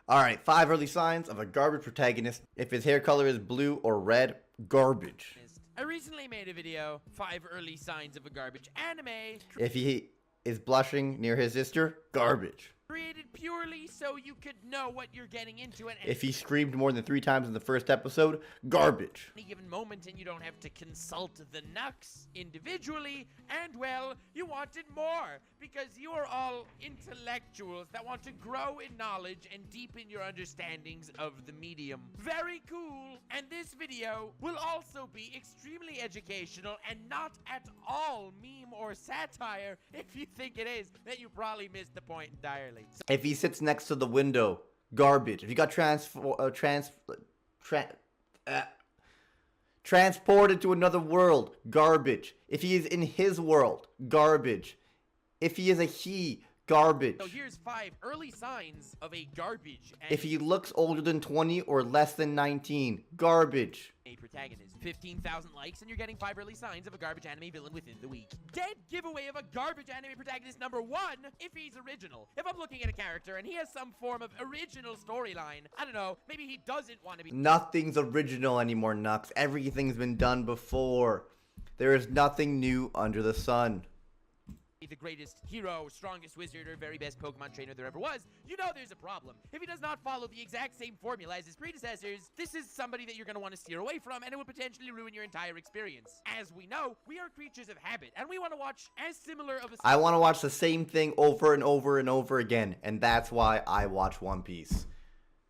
Alright, 5 early signs of a garbage protagonist. If his hair color is blue or red, garbage. I recently made a video, 5 early signs of a garbage anime. If he is blushing near his sister, garbage. Created purely so you could know what you're getting into at If he screamed more than 3 times in the first episode, garbage. any given moment and you don't have to consult the Nux individually, and well, you wanted more because you are all intellectuals that want to grow in knowledge and deepen your understandings of the medium. Very cool. And this video will also be extremely educational and not at all meme or satire. If you think it is, then you probably missed the point entirely. If he sits next to the window, garbage. If he got transported to another world, garbage. If he is in his world, garbage. If he is a he, garbage. So here's 5 early signs of a garbage anime. If he looks older than 20 or less than 19, garbage. A protagonist. 15,000 likes and you're getting 5 early signs of a garbage anime villain within the week. Dead giveaway of a garbage anime protagonist number 1 if he's original. If I'm looking at a character and he has some form of original storyline, I don't know, maybe he doesn't want to be— Nothing's original anymore, Nux. Everything's been done before. There is nothing new under the sun. the greatest hero, strongest wizard, or very best Pokemon trainer there ever was, you know there's a problem. If he does not follow the exact same formula as his predecessors, this is somebody that you're going to want to steer away from, and it will potentially ruin your entire experience. As we know, we are creatures of habit, and we want to watch as similar of a— I want to watch the same thing over and over and over again, and that's why I watch One Piece.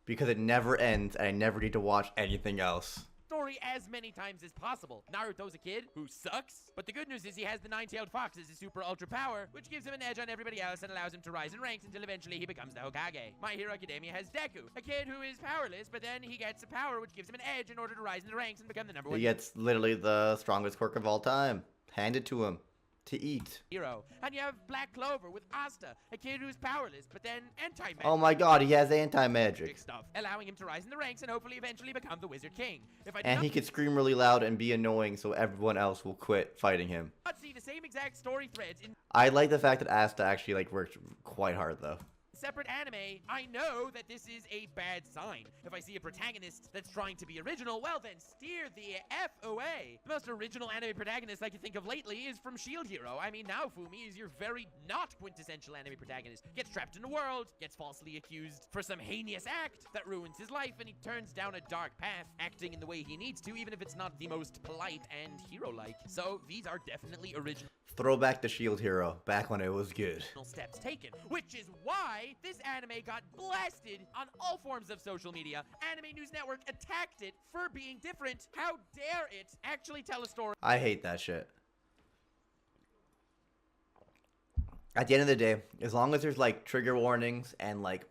Because it never ends, and I never need to watch anything else. Story as many times as possible. Naruto's a kid who sucks, but the good news is he has the nine-tailed fox as his super ultra power, which gives him an edge on everybody else and allows him to rise in ranks until eventually he becomes the Hokage. My Hero Academia has Deku, a kid who is powerless, but then he gets a power which gives him an edge in order to rise in the ranks and become the number one He gets literally the strongest quirk of all time. Hand it to him. To eat. hero. And you have Black Clover with Asta, a kid who's powerless, but then anti-magic. Oh my god, he has anti-magic. Stuff, allowing him to rise in the ranks and hopefully eventually become the Wizard King. If I do And not he could scream really loud and be annoying so everyone else will quit fighting him. see the same exact story threads in I like the fact that Asta actually worked quite hard though. separate anime, I know that this is a bad sign. If I see a protagonist that's trying to be original, well then steer the F away. The most original anime protagonist I can think of lately is from Shield Hero. I mean, Naofumi is your very not quintessential anime protagonist. Gets trapped in a world, gets falsely accused for some heinous act that ruins his life, and he turns down a dark path, acting in the way he needs to, even if it's not the most polite and hero-like. So these are definitely original Throwback to Shield Hero, back when it was good. steps taken, which is why this anime got blasted on all forms of social media. Anime News Network attacked it for being different. How dare it actually tell a story? I hate that shit. At the end of the day, as long as there's like trigger warnings and like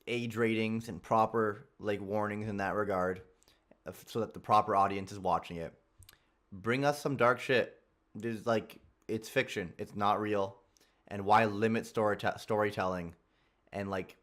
age ratings and proper like warnings in that regard, so that the proper audience is watching it, bring us some dark shit. There's like, it's fiction, it's not real, and why limit storytelling, and like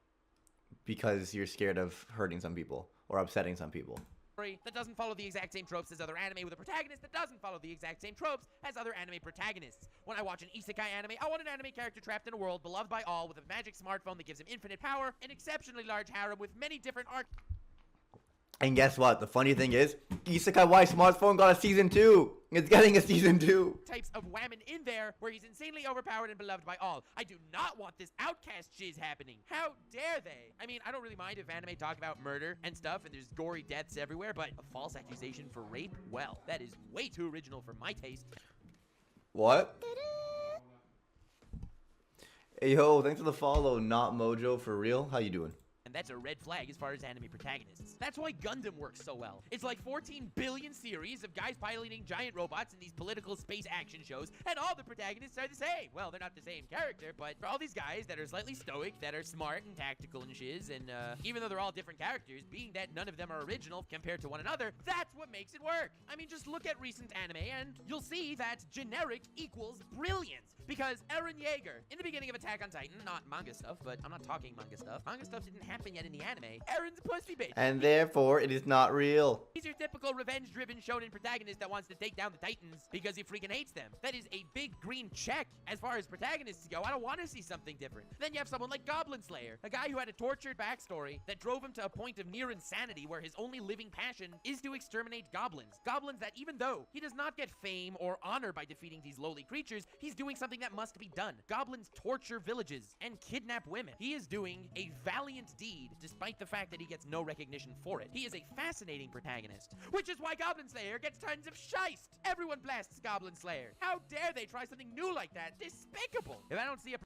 because you're scared of hurting some people or upsetting some people. That doesn't follow the exact same tropes as other anime with a protagonist that doesn't follow the exact same tropes as other anime protagonists. When I watch an isekai anime, I want an anime character trapped in a world beloved by all with a magic smartphone that gives him infinite power, an exceptionally large harem with many different arcs. And guess what? The funny thing is, Isekai Y Smartphone got a season 2. It's getting a season 2. Types of women in there where he's insanely overpowered and beloved by all. I do not want this outcast shiz happening. How dare they? I mean, I don't really mind if anime talk about murder and stuff and there's gory deaths everywhere, but a false accusation for rape? Well, that is way too original for my taste. What? Hey yo, thanks for the follow, Not Mojo for real. How you doing? And that's a red flag as far as anime protagonists. That's why Gundam works so well. It's like 14 billion series of guys piloting giant robots in these political space action shows, and all the protagonists are the same. Well, they're not the same character, but for all these guys that are slightly stoic, that are smart and tactical and shiz, and even though they're all different characters, being that none of them are original compared to one another, that's what makes it work. I mean, just look at recent anime and you'll see that generic equals brilliance. Because Eren Yeager, in the beginning of Attack on Titan, not manga stuff, but I'm not talking manga stuff. Manga stuff didn't happen yet in the anime. Eren's a pussy bitch. And therefore, it is not real. He's your typical revenge-driven shonen protagonist that wants to take down the Titans because he freaking hates them. That is a big green check as far as protagonists go. I don't want to see something different. Then you have someone like Goblin Slayer, a guy who had a tortured backstory that drove him to a point of near insanity where his only living passion is to exterminate goblins. Goblins that, even though he does not get fame or honor by defeating these lowly creatures, he's doing something that must be done. Goblins torture villages and kidnap women. He is doing a valiant deed despite the fact that he gets no recognition for it. He is a fascinating protagonist, which is why Goblin Slayer gets tons of shiest. Everyone blasts Goblin Slayer. How dare they try something new like that? Despicable. If I don't see a...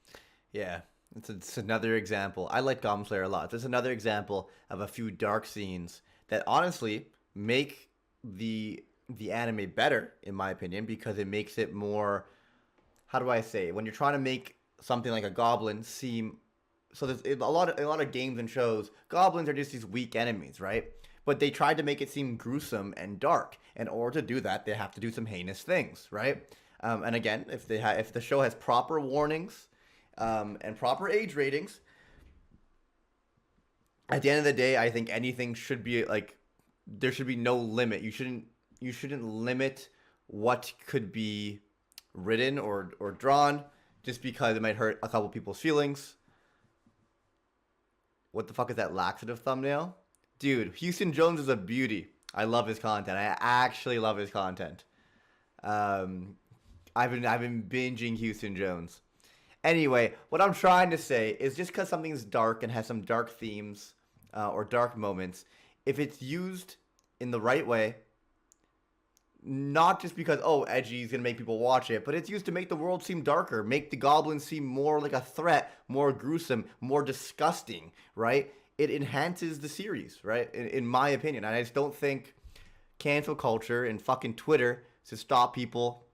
Yeah, it's another example. I like Goblin Slayer a lot. It's another example of a few dark scenes that honestly make the anime better, in my opinion, because it makes it more, how do I say, when you're trying to make something like a goblin seem, so there's a lot of games and shows, goblins are just these weak enemies, right? But they tried to make it seem gruesome and dark. In order to do that, they have to do some heinous things, right? And again, if the show has proper warnings and proper age ratings, at the end of the day, I think anything should be like, there should be no limit. You shouldn't limit what could be written or drawn just because it might hurt a couple people's feelings. What the fuck is that laxative thumbnail? Dude, Houston Jones is a beauty. I love his content. I actually love his content. I've been binging Houston Jones. Anyway, what I'm trying to say is just because something's dark and has some dark themes or dark moments, if it's used in the right way, not just because, oh, edgy is going to make people watch it, but it's used to make the world seem darker, make the goblins seem more like a threat, more gruesome, more disgusting, right? It enhances the series, right? In my opinion. And I just don't think cancel culture and fucking Twitter should stop people,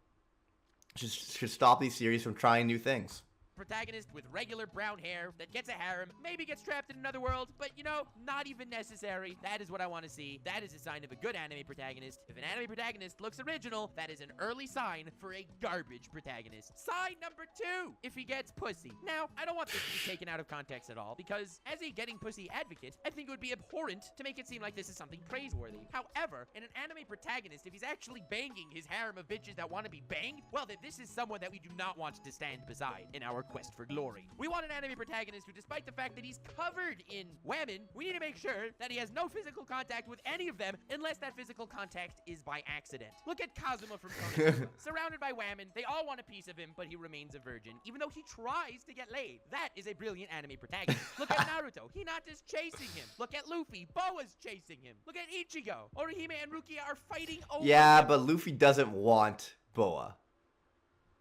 should stop these series from trying new things. Protagonist with regular brown hair that gets a harem, maybe gets trapped in another world, but you know, not even necessary. That is what I want to see. That is a sign of a good anime protagonist. If an anime protagonist looks original, that is an early sign for a garbage protagonist. Sign number 2, if he gets pussy. Now, I don't want this to be taken out of context at all, because as a getting pussy advocate, I think it would be abhorrent to make it seem like this is something praiseworthy. However, in an anime protagonist, if he's actually banging his harem of bitches that want to be banged, well then this is someone that we do not want to stand beside in our quest for glory. We want an anime protagonist who, despite the fact that he's covered in women, we need to make sure that he has no physical contact with any of them unless that physical contact is by accident. Look at Kazuma from Konosuba. Surrounded by women, they all want a piece of him, but he remains a virgin, even though he tries to get laid. That is a brilliant anime protagonist. Look at Naruto. Hinata's chasing him. Look at Luffy. Boa's chasing him. Look at Ichigo. Orihime and Rukia are fighting over Yeah, him. but Luffy doesn't want Boa.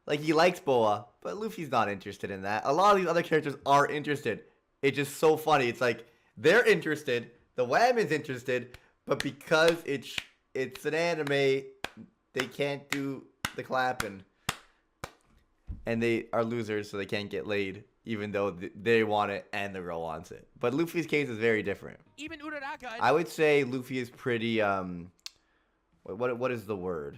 Like, he likes Boa, but Luffy's not interested in that. A lot of these other characters are interested. It's just so funny. It's like, they're interested, the woman's interested, but because it's an anime, they can't do the clapping. And they are losers, so they can't get laid, even though they want it and the girl wants it. But Luffy's case is very different. Even Uraraka. I would say Luffy is pretty, what is the word?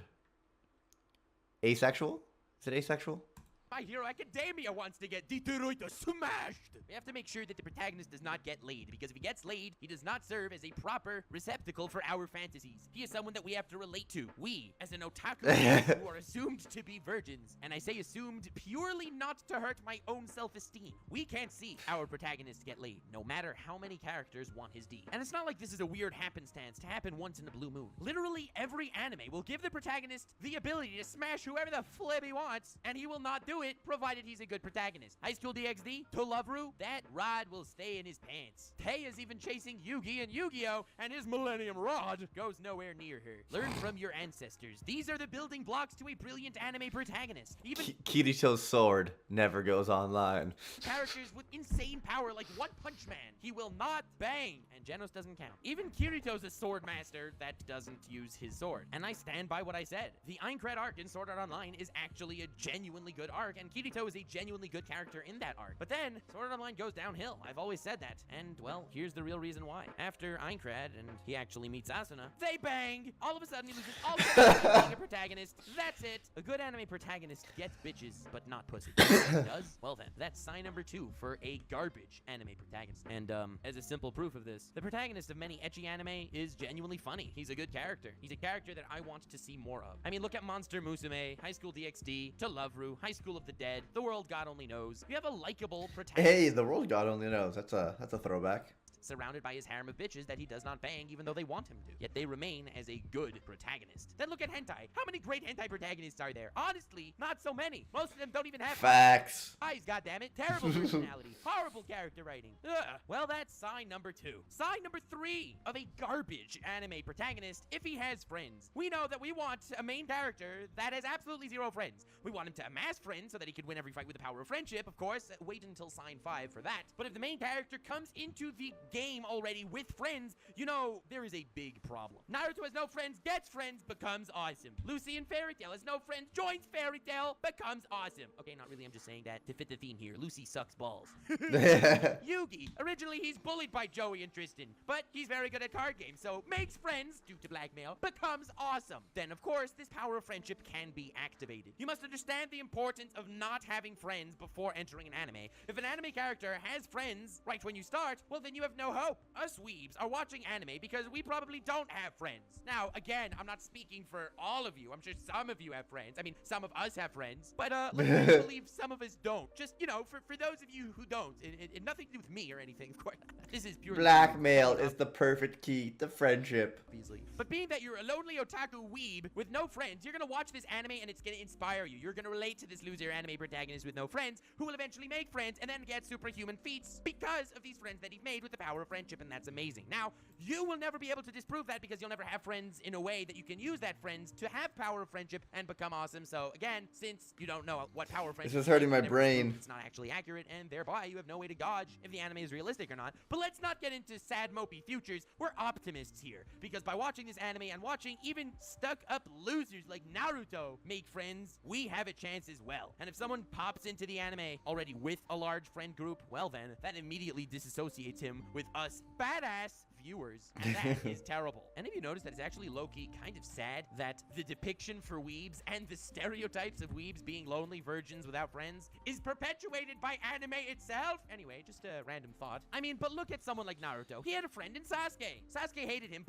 Asexual? Is it asexual? My Hero Academia wants to get Detroit smashed. We have to make sure that the protagonist does not get laid, because if he gets laid, he does not serve as a proper receptacle for our fantasies. He is someone that we have to relate to. We, as an otaku, who are assumed to be virgins, and I say assumed purely not to hurt my own self-esteem. We can't see our protagonist get laid, no matter how many characters want his D. And it's not like this is a weird happenstance to happen once in a blue moon. Literally every anime will give the protagonist the ability to smash whoever the flip he wants, and he will not do it, provided he's a good protagonist. High School DxD, Tolovru, that rod will stay in his pants. Tay is even chasing Yugi and Yu-Gi-Oh!, and his Millennium Rod goes nowhere near her. Learn from your ancestors. These are the building blocks to a brilliant anime protagonist. Even Kirito's sword never goes online. characters with insane power like One Punch Man, he will not bang, and Genos doesn't count. Even Kirito's a sword master that doesn't use his sword. And I stand by what I said. The Aincrad arc in Sword Art Online is actually a genuinely good arc. arc, and Kirito is a genuinely good character in that arc. But then, Sword Art Online goes downhill. I've always said that. And, well, here's the real reason why. After Aincrad, and he actually meets Asuna, they bang! All of a sudden, he loses all of being a protagonist. That's it. A good anime protagonist gets bitches, but not pussy. If he does? Well then, that's sign number 2 for a garbage anime protagonist. And, as a simple proof of this, the protagonist of many ecchi anime is genuinely funny. He's a good character. He's a character that I want to see more of. I mean, look at Monster Musume, High School DxD, To Love Ru, High School of the Dead, The World God Only Knows. You have a likable protagonist. Hey, the world God only knows. That's a throwback. Surrounded by his harem of bitches that he does not bang even though they want him to. Yet they remain as a good protagonist. Then look at hentai. How many great hentai protagonists are there? Honestly, not so many. Most of them don't even have facts. eyes, goddammit. Terrible personality. Horrible character writing. Ugh. Well, that's sign number 2. Sign number 3 of a garbage anime protagonist if he has friends. We know that we want a main character that has absolutely 0 friends. We want him to amass friends so that he could win every fight with the power of friendship, of course. Wait until sign 5 for that. But if the main character comes into the game already with friends, you know, there is a big problem. Naruto has no friends, gets friends, becomes awesome. Lucy in Fairy Tail has no friends, joins Fairy Tail, becomes awesome. Okay, not really, I'm just saying that to fit the theme here. Lucy sucks balls. Yugi, originally he's bullied by Joey and Tristan, but he's very good at card games, so makes friends due to blackmail, becomes awesome. Then, of course, this power of friendship can be activated. You must understand the importance of not having friends before entering an anime. If an anime character has friends right when you start, well, then you have no hope. Us weebs are watching anime because we probably don't have friends. Now, again, I'm not speaking for all of you. I'm sure some of you have friends. I mean, some of us have friends, but let's believe some of us don't. Just, you know, for those of you who don't, it nothing to do with me or anything, of course. This is purely blackmail is the perfect key to friendship. Beasley. But being that you're a lonely otaku weeb with no friends, you're gonna watch this anime and it's gonna inspire you. You're gonna relate to this loser anime protagonist with no friends who will eventually make friends and then get superhuman feats because of these friends that he's made with the power of friendship, and that's amazing. Now, you will never be able to disprove that because you'll never have friends in a way that you can use that friends to have power of friendship and become awesome. So again, since you don't know what power of friendship this is hurting my never brain. it's not actually accurate, and thereby you have no way to gauge if the anime is realistic or not. But let's not get into sad mopey futures. We're optimists here because by watching this anime and watching even stuck up losers like Naruto make friends, we have a chance as well. And if someone pops into the anime already with a large friend group, well then, that immediately disassociates him with us badass viewers, and that is terrible. And have you noticed that it's actually low-key kind of sad that the depiction for weebs and the stereotypes of weebs being lonely virgins without friends is perpetuated by anime itself? Anyway, just a random thought. I mean, but look at someone like Naruto. He had a friend in Sasuke. Sasuke hated him.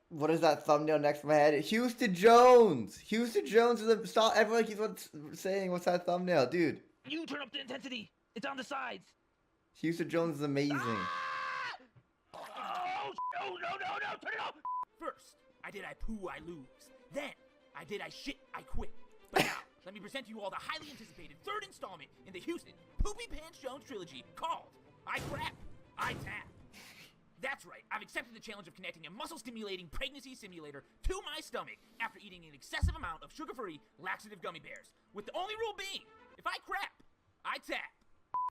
What is that thumbnail next to my head? Houston Jones. Houston Jones is a stop. Everyone keeps saying, "What's that thumbnail, dude?" You turn up the intensity. It's on the sides. Houston Jones is amazing. Oh, no, turn it off. First, I poo, I lose. Then, I shit, I quit. But now, let me present to you all the highly anticipated 3rd installment in the Houston Poopy Pants Jones trilogy called I Crap, I Tap. That's right, I've accepted the challenge of connecting a muscle-stimulating pregnancy simulator to my stomach after eating an excessive amount of sugar-free laxative gummy bears, with the only rule being, if I crap, I tap.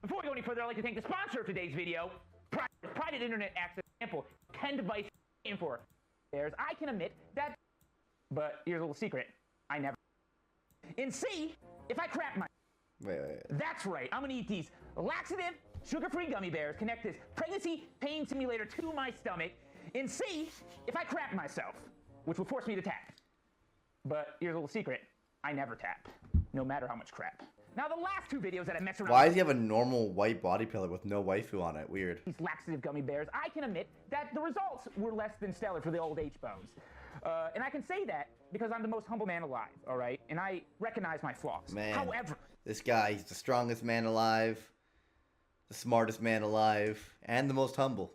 Before we go any further, I'd like to thank the sponsor of today's video, Private Internet Access Sample 10 device for bears. I can admit that, but here's a little secret, I never. In C, if I crap my... Wait. That's right, I'm gonna eat these laxative, sugar-free gummy bears, connect this pregnancy pain simulator to my stomach, and see if I crap myself, which will force me to tap. But here's a little secret, I never tap, no matter how much crap. Now the last 2 videos that I messed around Why does he have a normal white body pillar with no waifu on it? Weird. these laxative gummy bears, I can admit that the results were less than stellar for the old H-bones. And I can say that because I'm the most humble man alive, all right? And I recognize my flaws. Man, however, this guy, he's the strongest man alive, the smartest man alive, and the most humble.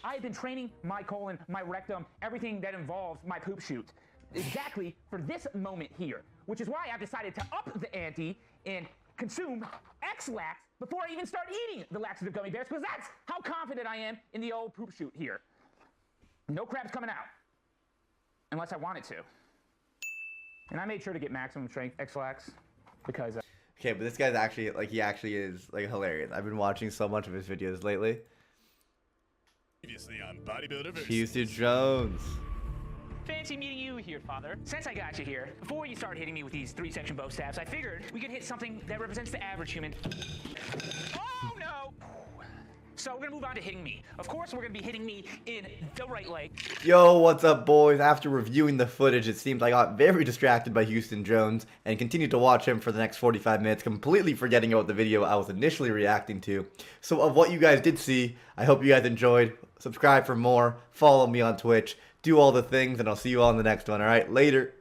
I've been training my colon, my rectum, everything that involves my poop chute, exactly for this moment here, which is why I've decided to up the ante and consume X-Lax before I even start eating the laxative gummy bears, because that's how confident I am in the old poop chute here. No crap's coming out, unless I want it to. And I made sure to get maximum strength X-Lax, because... Okay, but this guy's actually, like, he actually is, like, hilarious. I've been watching so much of his videos lately. Previously on Bodybuilder vs. Houston Jones. Fancy meeting you here, Father. Since I got you here, before you start hitting me with these 3-section bow stabs, I figured we could hit something that represents the average human. Oh, no! So we're gonna move on to hitting me. Of course, we're gonna be hitting me in the right leg. Yo, what's up, boys? After reviewing the footage, it seems I got very distracted by Houston Jones and continued to watch him for the next 45 minutes, completely forgetting about the video I was initially reacting to. So of what you guys did see, I hope you guys enjoyed. Subscribe for more, follow me on Twitch, do all the things, and I'll see you all in the next one, alright? Later.